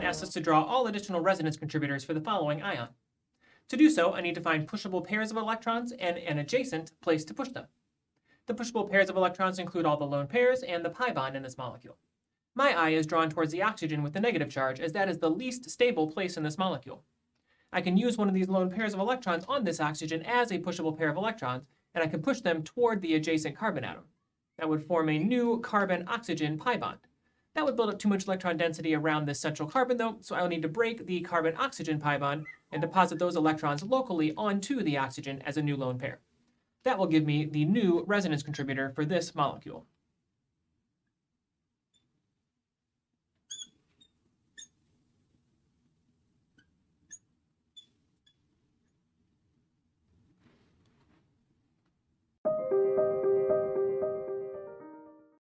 asks us to draw all additional resonance contributors for the following ion. To do so, I need to find pushable pairs of electrons and an adjacent place to push them. The pushable pairs of electrons include all the lone pairs and the pi bond in this molecule. My eye is drawn towards the oxygen with the negative charge, as that is the least stable place in this molecule. I can use one of these lone pairs of electrons on this oxygen as a pushable pair of electrons, and I can push them toward the adjacent carbon atom. That would form a new carbon-oxygen pi bond. That would build up too much electron density around this central carbon, though, so I will need to break the carbon-oxygen pi bond and deposit those electrons locally onto the oxygen as a new lone pair. That will give me the new resonance contributor for this molecule.